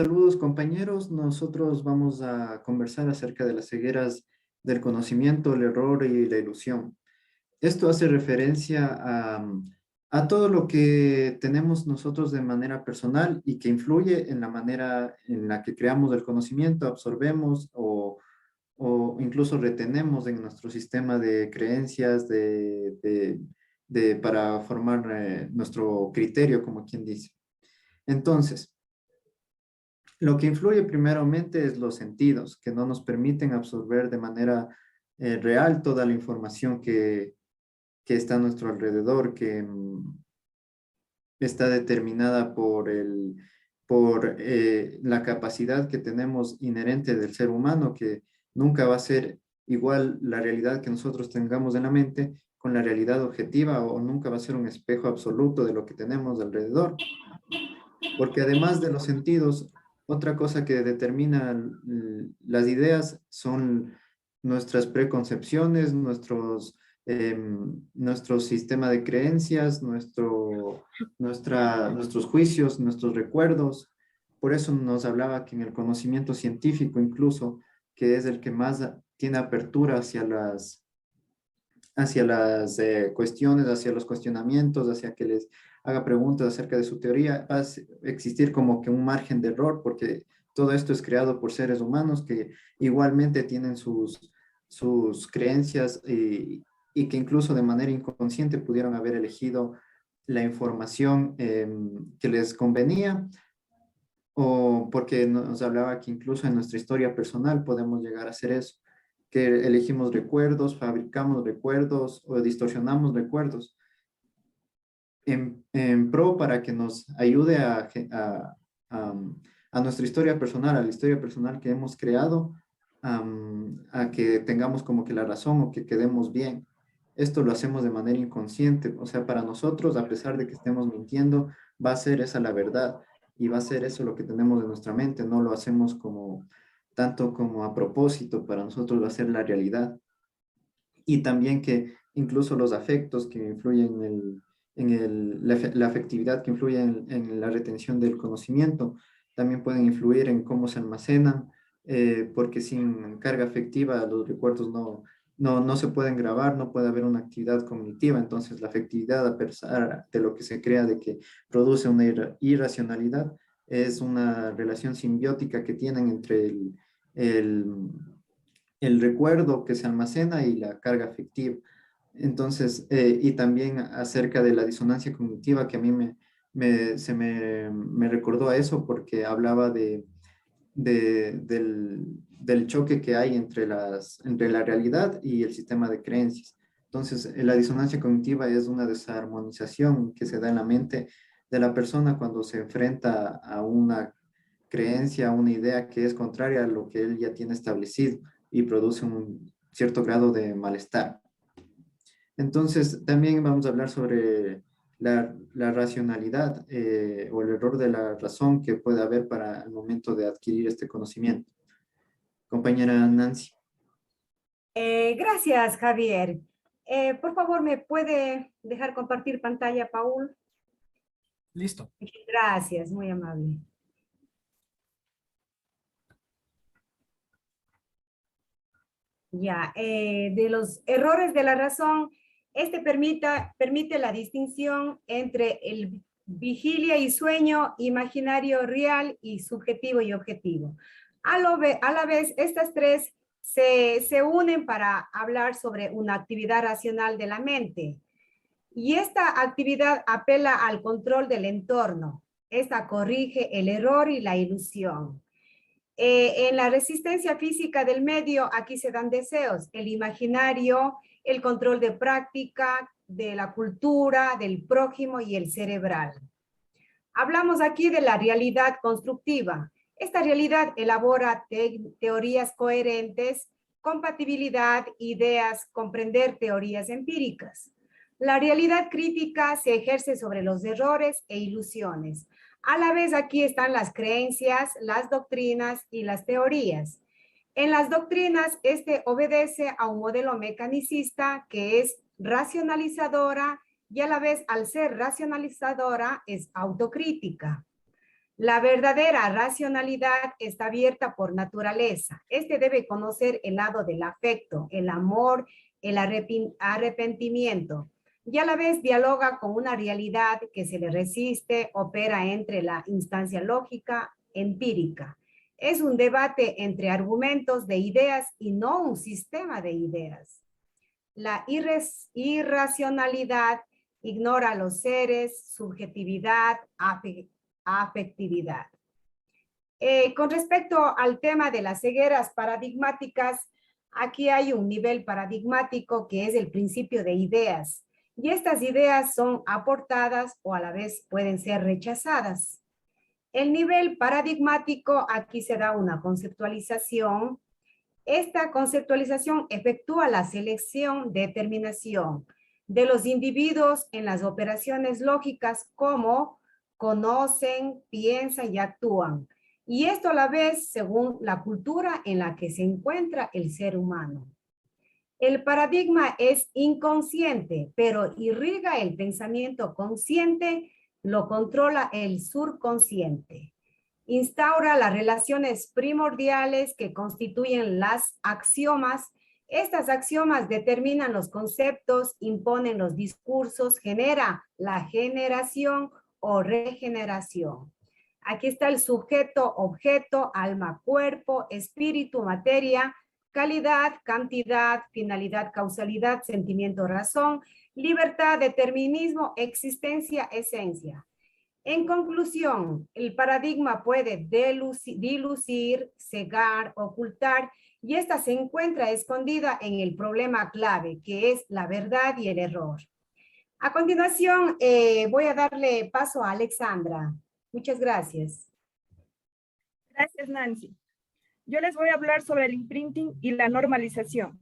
Saludos compañeros. Nosotros vamos a conversar acerca de las cegueras del conocimiento, el error y la ilusión. Esto hace referencia a todo lo que tenemos nosotros de manera personal y que influye en la manera en la que creamos el conocimiento, absorbemos o incluso retenemos en nuestro sistema de creencias para formar nuestro criterio, como quien dice. Entonces, lo que influye primeramente es los sentidos, que no nos permiten absorber de manera real toda la información que está a nuestro alrededor, que está determinada por la capacidad que tenemos inherente del ser humano, que nunca va a ser igual la realidad que nosotros tengamos en la mente con la realidad objetiva, o nunca va a ser un espejo absoluto de lo que tenemos alrededor. Porque además de los sentidos, otra cosa que determina las ideas son nuestras preconcepciones, nuestro sistema de creencias, nuestros juicios, nuestros recuerdos. Por eso nos hablaba que en el conocimiento científico incluso, que es el que más tiene apertura hacia las cuestiones, hacia los cuestionamientos, hacia que les haga preguntas acerca de su teoría, va a existir como que un margen de error, porque todo esto es creado por seres humanos que igualmente tienen sus creencias y que incluso de manera inconsciente pudieron haber elegido la información que les convenía, o porque nos hablaba que incluso en nuestra historia personal podemos llegar a hacer eso, que elegimos recuerdos, fabricamos recuerdos o distorsionamos recuerdos en pro para que nos ayude a nuestra historia personal, a la historia personal que hemos creado, a que tengamos como que la razón o que quedemos bien. Esto lo hacemos de manera inconsciente, o sea, para nosotros, a pesar de que estemos mintiendo, va a ser esa la verdad y va a ser eso lo que tenemos en nuestra mente, no lo hacemos como tanto como a propósito, para nosotros va a ser la realidad. Y también que incluso los afectos que influyen la afectividad que influye en la retención del conocimiento, también pueden influir en cómo se almacenan, porque sin carga afectiva los recuerdos no se pueden grabar, no puede haber una actividad cognitiva. Entonces la afectividad, a pesar de lo que se crea de que produce una irracionalidad, es una relación simbiótica que tienen entre el, el recuerdo que se almacena y la carga afectiva. Entonces, y también acerca de la disonancia cognitiva, que a mí me recordó a eso, porque hablaba del choque que hay entre la realidad y el sistema de creencias. Entonces, la disonancia cognitiva es una desarmonización que se da en la mente de la persona cuando se enfrenta a una creencia, a una idea que es contraria a lo que él ya tiene establecido y produce un cierto grado de malestar. Entonces, también vamos a hablar sobre la racionalidad o el error de la razón que puede haber para el momento de adquirir este conocimiento. Compañera Nancy. Gracias, Javier. Por favor, ¿me puede dejar compartir pantalla, Paul? Listo. Gracias, muy amable. Ya, de los errores de la razón, este permite la distinción entre el vigilia y sueño, imaginario real y subjetivo y objetivo. A la vez, estas tres se unen para hablar sobre una actividad racional de la mente. Y esta actividad apela al control del entorno. Esta corrige el error y la ilusión. En la resistencia física del medio, aquí se dan deseos, el imaginario, el control de práctica, de la cultura, del prójimo y el cerebral. Hablamos aquí de la realidad constructiva. Esta realidad elabora teorías coherentes, compatibilidad, ideas, comprender teorías empíricas. La realidad crítica se ejerce sobre los errores e ilusiones. A la vez aquí están las creencias, las doctrinas y las teorías. En las doctrinas, este obedece a un modelo mecanicista que es racionalizadora y a la vez, al ser racionalizadora, es autocrítica. La verdadera racionalidad está abierta por naturaleza. Este debe conocer el lado del afecto, el amor, el arrepentimiento, y a la vez dialoga con una realidad que se le resiste, opera entre la instancia lógica empírica. Es un debate entre argumentos de ideas y no un sistema de ideas. La irracionalidad ignora a los seres, subjetividad, afectividad. Con respecto al tema de las cegueras paradigmáticas, aquí hay un nivel paradigmático que es el principio de ideas, y estas ideas son aportadas o a la vez pueden ser rechazadas. El nivel paradigmático, aquí se da una conceptualización. Esta conceptualización efectúa la selección, determinación de los individuos en las operaciones lógicas como conocen, piensan y actúan. Y esto a la vez según la cultura en la que se encuentra el ser humano. El paradigma es inconsciente, pero irriga el pensamiento consciente, lo controla el subconsciente. Instaura las relaciones primordiales que constituyen las axiomas. Estas axiomas determinan los conceptos, imponen los discursos, genera la generación o regeneración. Aquí está el sujeto, objeto, alma, cuerpo, espíritu, materia, calidad, cantidad, finalidad, causalidad, sentimiento, razón, libertad, determinismo, existencia, esencia. En conclusión, el paradigma puede dilucir, cegar, ocultar, y esta se encuentra escondida en el problema clave, que es la verdad y el error. A continuación, voy a darle paso a Alexandra. Muchas gracias. Gracias, Nancy. Yo les voy a hablar sobre el imprinting y la normalización.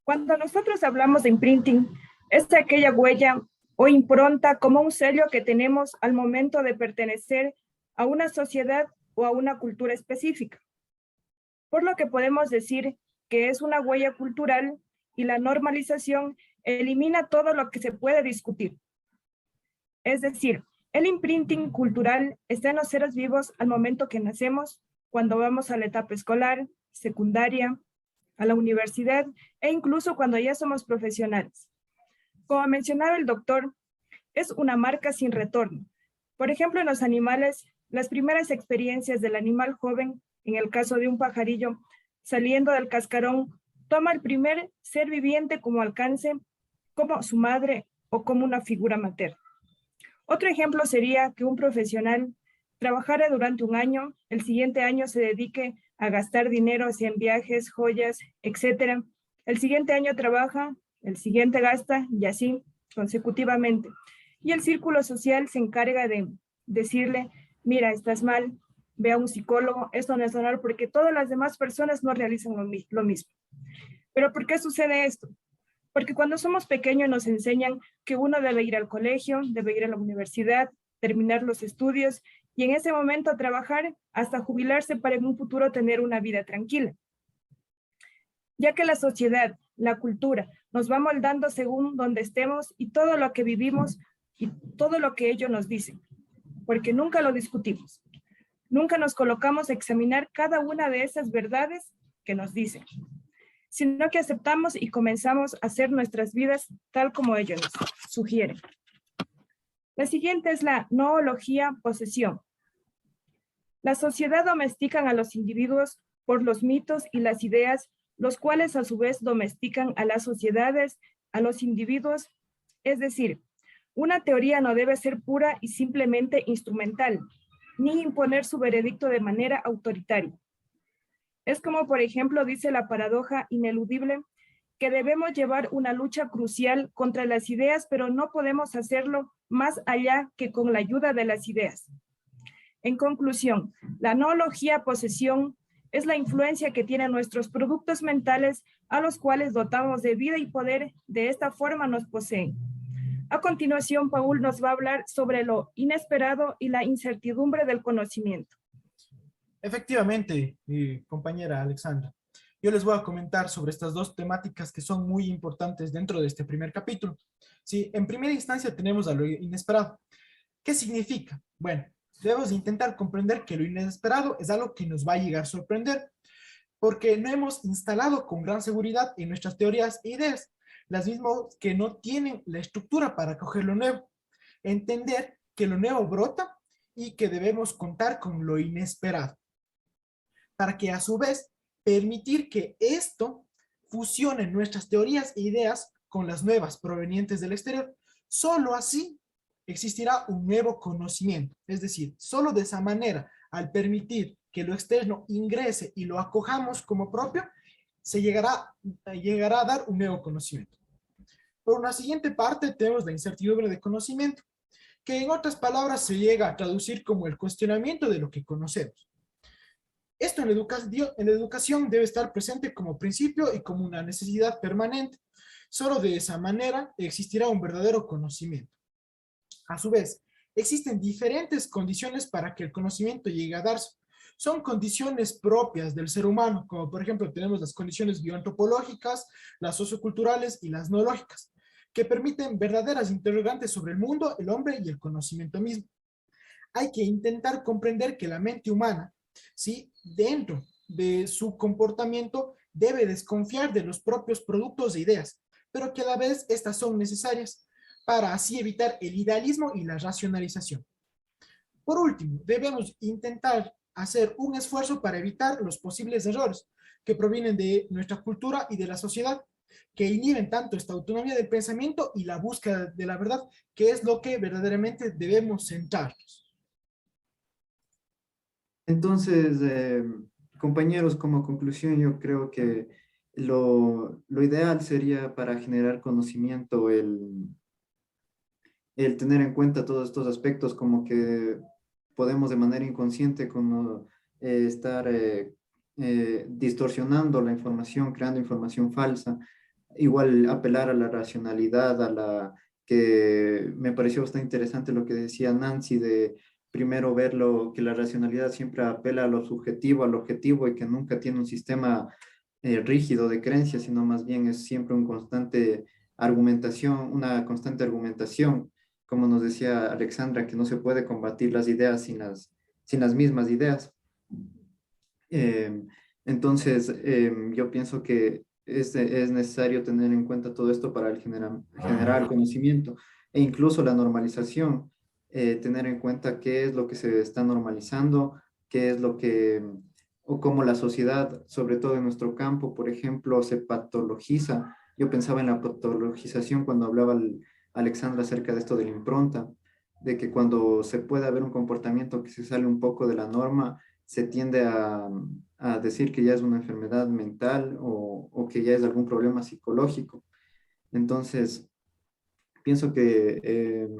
Cuando nosotros hablamos de imprinting, es aquella huella o impronta como un sello que tenemos al momento de pertenecer a una sociedad o a una cultura específica. Por lo que podemos decir que es una huella cultural, y la normalización elimina todo lo que se puede discutir. Es decir, el imprinting cultural está en los seres vivos al momento que nacemos, cuando vamos a la etapa escolar, secundaria, a la universidad e incluso cuando ya somos profesionales. Como mencionaba el doctor, es una marca sin retorno. Por ejemplo, en los animales, las primeras experiencias del animal joven, en el caso de un pajarillo, saliendo del cascarón, toma el primer ser viviente como alcance, como su madre o como una figura materna. Otro ejemplo sería que un profesional trabajara durante un año, el siguiente año se dedique a gastar dinero en viajes, joyas, etc. El siguiente año trabaja, el siguiente gasta y así consecutivamente. Y el círculo social se encarga de decirle, mira, estás mal, ve a un psicólogo, esto no es normal porque todas las demás personas no realizan lo mismo. ¿Pero por qué sucede esto? Porque cuando somos pequeños nos enseñan que uno debe ir al colegio, debe ir a la universidad, terminar los estudios y en ese momento trabajar hasta jubilarse para en un futuro tener una vida tranquila. Ya que la sociedad, la cultura, nos va moldando según donde estemos y todo lo que vivimos y todo lo que ellos nos dicen, porque nunca lo discutimos. Nunca nos colocamos a examinar cada una de esas verdades que nos dicen, sino que aceptamos y comenzamos a hacer nuestras vidas tal como ellos nos sugieren. La siguiente es la noología posesión. La sociedad domestican a los individuos por los mitos y las ideas, los cuales a su vez domestican a las sociedades, a los individuos. Es decir, una teoría no debe ser pura y simplemente instrumental, ni imponer su veredicto de manera autoritaria. Es como, por ejemplo, dice la paradoja ineludible, que debemos llevar una lucha crucial contra las ideas, pero no podemos hacerlo más allá que con la ayuda de las ideas. En conclusión, la noología posesión es la influencia que tienen nuestros productos mentales a los cuales dotamos de vida y poder, de esta forma nos poseen. A continuación, Paul nos va a hablar sobre lo inesperado y la incertidumbre del conocimiento. Efectivamente, mi compañera Alexandra. Yo les voy a comentar sobre estas dos temáticas que son muy importantes dentro de este primer capítulo. Sí, en primera instancia tenemos a lo inesperado. ¿Qué significa? Bueno, Debemos intentar comprender que lo inesperado es algo que nos va a llegar a sorprender, porque no hemos instalado con gran seguridad en nuestras teorías e ideas, las mismas que no tienen la estructura para acoger lo nuevo. Entender que lo nuevo brota y que debemos contar con lo inesperado, para que a su vez permitir que esto fusione nuestras teorías e ideas con las nuevas provenientes del exterior. Solo así existirá un nuevo conocimiento. Es decir, solo de esa manera, al permitir que lo externo ingrese y lo acojamos como propio, se llegará a dar un nuevo conocimiento. Por una siguiente parte tenemos la incertidumbre de conocimiento, que en otras palabras se llega a traducir como el cuestionamiento de lo que conocemos. Esto en la educación debe estar presente como principio y como una necesidad permanente. Solo de esa manera existirá un verdadero conocimiento. A su vez, existen diferentes condiciones para que el conocimiento llegue a darse. Son condiciones propias del ser humano, como por ejemplo tenemos las condiciones bioantropológicas, las socioculturales y las noológicas, que permiten verdaderas interrogantes sobre el mundo, el hombre y el conocimiento mismo. Hay que intentar comprender que la mente humana, ¿sí?, dentro de su comportamiento, debe desconfiar de los propios productos e ideas, pero que a la vez estas son necesarias para así evitar el idealismo y la racionalización. Por último, debemos intentar hacer un esfuerzo para evitar los posibles errores que provienen de nuestra cultura y de la sociedad, que inhiben tanto esta autonomía del pensamiento y la búsqueda de la verdad, que es lo que verdaderamente debemos centrarnos. Entonces, compañeros, como conclusión, yo creo que lo ideal sería para generar conocimiento el tener en cuenta todos estos aspectos, como que podemos de manera inconsciente como estar distorsionando la información, creando información falsa, igual apelar a la racionalidad, a la que me pareció bastante interesante lo que decía Nancy de primero ver que la racionalidad siempre apela a lo subjetivo, al objetivo y que nunca tiene un sistema rígido de creencias, sino más bien es siempre un constante argumentación, una constante argumentación, como nos decía Alexandra, que no se puede combatir las ideas sin las mismas ideas. Eh, entonces, yo pienso que es necesario tener en cuenta todo esto para generar el conocimiento e incluso la normalización, tener en cuenta qué es lo que se está normalizando, qué es lo que, o cómo la sociedad, sobre todo en nuestro campo, por ejemplo, se patologiza. Yo pensaba en la patologización cuando hablaba Alexandra acerca de esto de la impronta, de que cuando se puede haber un comportamiento que se sale un poco de la norma, se tiende a decir que ya es una enfermedad mental o que ya es algún problema psicológico. Entonces, pienso que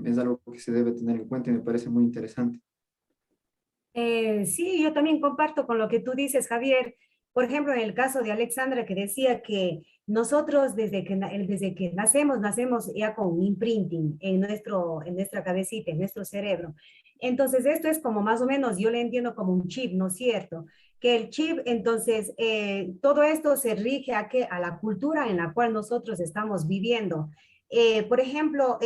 es algo que se debe tener en cuenta y me parece muy interesante. Sí, yo también comparto con lo que tú dices, Javier. Por ejemplo, en el caso de Alexandra, que decía que nosotros desde que nacemos ya con un imprinting en nuestra cabecita, en nuestro cerebro. Entonces, esto es como más o menos, yo le entiendo como un chip, ¿no es cierto? Que el chip, entonces, todo esto se rige a la cultura en la cual nosotros estamos viviendo. Por ejemplo,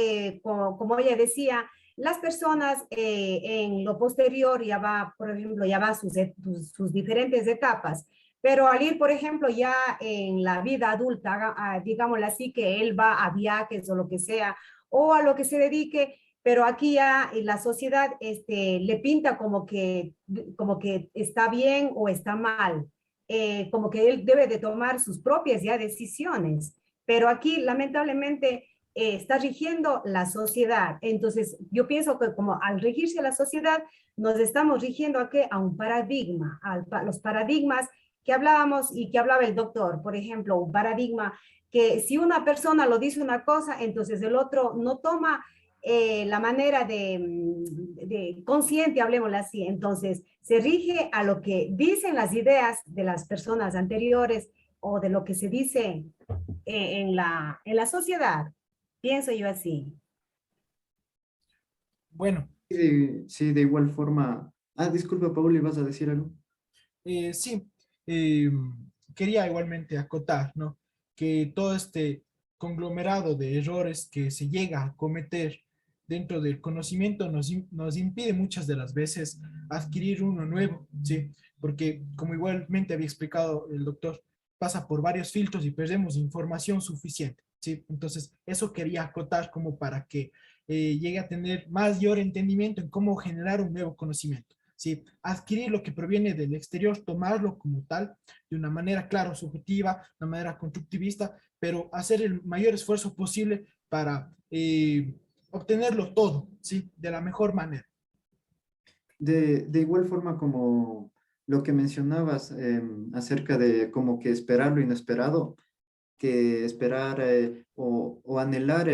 como ella decía, las personas en lo posterior ya va, por ejemplo, ya va sus diferentes etapas, pero al ir, por ejemplo, ya en la vida adulta, digámoslo así, que él va a viajes o lo que sea, o a lo que se dedique, pero aquí ya la sociedad le pinta como que está bien o está mal, como que él debe de tomar sus propias ya decisiones, pero aquí lamentablemente está rigiendo la sociedad. Entonces, yo pienso que como al regirse la sociedad, nos estamos rigiendo a qué? A un paradigma, los paradigmas que hablábamos y que hablaba el doctor. Por ejemplo, un paradigma que si una persona lo dice una cosa, entonces el otro no toma la manera de consciente, hablemoslo así. Entonces, se rige a lo que dicen las ideas de las personas anteriores o de lo que se dice en la sociedad. Pienso yo así. Bueno, Sí, de igual forma. Ah, disculpa, Paul, ¿vas a decir algo? sí, eh, quería igualmente acotar, ¿no?, que todo este conglomerado de errores que se llega a cometer dentro del conocimiento nos impide muchas de las veces adquirir uno nuevo, ¿sí? Porque como igualmente había explicado el doctor, pasa por varios filtros y perdemos información suficiente, ¿sí? Entonces, eso quería acotar como para que llegue a tener mayor entendimiento en cómo generar un nuevo conocimiento, ¿sí? Adquirir lo que proviene del exterior, tomarlo como tal, de una manera, claro, subjetiva, de una manera constructivista, pero hacer el mayor esfuerzo posible para obtenerlo todo, ¿sí? De la mejor manera. De igual forma como lo que mencionabas acerca de como que esperar lo inesperado, que esperar o anhelar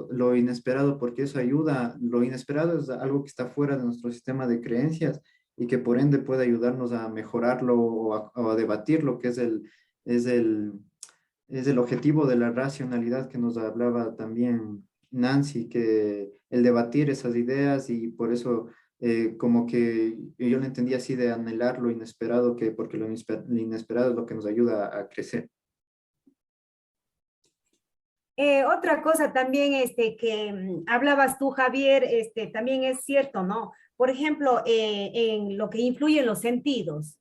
lo inesperado, porque eso ayuda. Lo inesperado es algo que está fuera de nuestro sistema de creencias y que por ende puede ayudarnos a mejorarlo o a debatir lo que es el, es el objetivo de la racionalidad que nos hablaba también Nancy, que el debatir esas ideas y por eso como que yo lo entendía así de anhelar lo inesperado, que porque lo inesperado es lo que nos ayuda a crecer. Otra cosa también que hablabas tú, Javier, también es cierto, ¿no? Por ejemplo, en lo que influyen los sentidos.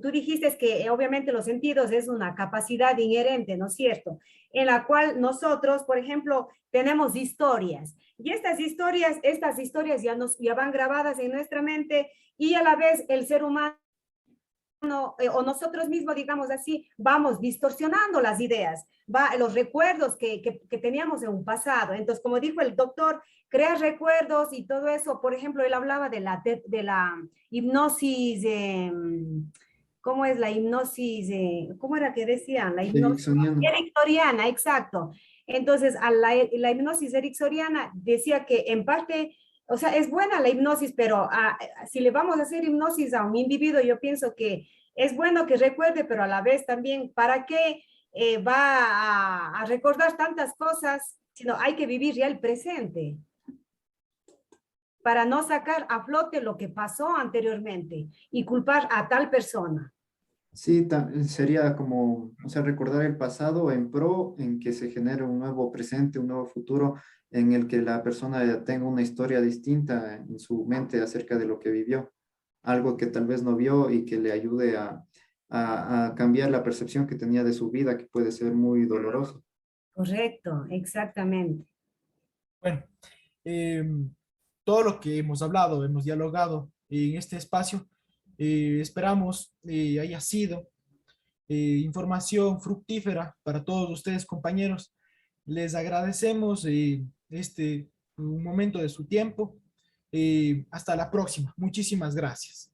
Tú dijiste que obviamente los sentidos es una capacidad inherente, ¿no es cierto? En la cual nosotros, por ejemplo, tenemos historias. Y estas historias ya van grabadas en nuestra mente y a la vez el ser humano o nosotros mismos, digamos así, vamos distorsionando las ideas, los recuerdos que teníamos en un pasado. Entonces, como dijo el doctor, crea recuerdos y todo eso. Por ejemplo, él hablaba de la hipnosis, ¿cómo es la hipnosis? ¿Cómo era que decían? La hipnosis Ericksoniano. ericksoniana, exacto. Entonces, la hipnosis ericksoniana decía que en parte, o sea, es buena la hipnosis, pero si le vamos a hacer hipnosis a un individuo, yo pienso que es bueno que recuerde, pero a la vez también, ¿para qué va a recordar tantas cosas? Sino hay que vivir ya el presente para no sacar a flote lo que pasó anteriormente y culpar a tal persona. Sí, sería como, o sea, recordar el pasado en pro, en que se genere un nuevo presente, un nuevo futuro, en el que la persona tenga una historia distinta en su mente acerca de lo que vivió, algo que tal vez no vio y que le ayude a cambiar la percepción que tenía de su vida, que puede ser muy doloroso. Correcto, exactamente. Bueno, todo lo que hemos hablado, hemos dialogado en este espacio, esperamos haya sido información fructífera para todos ustedes, compañeros. Les agradecemos un momento de su tiempo. Hasta la próxima. Muchísimas gracias.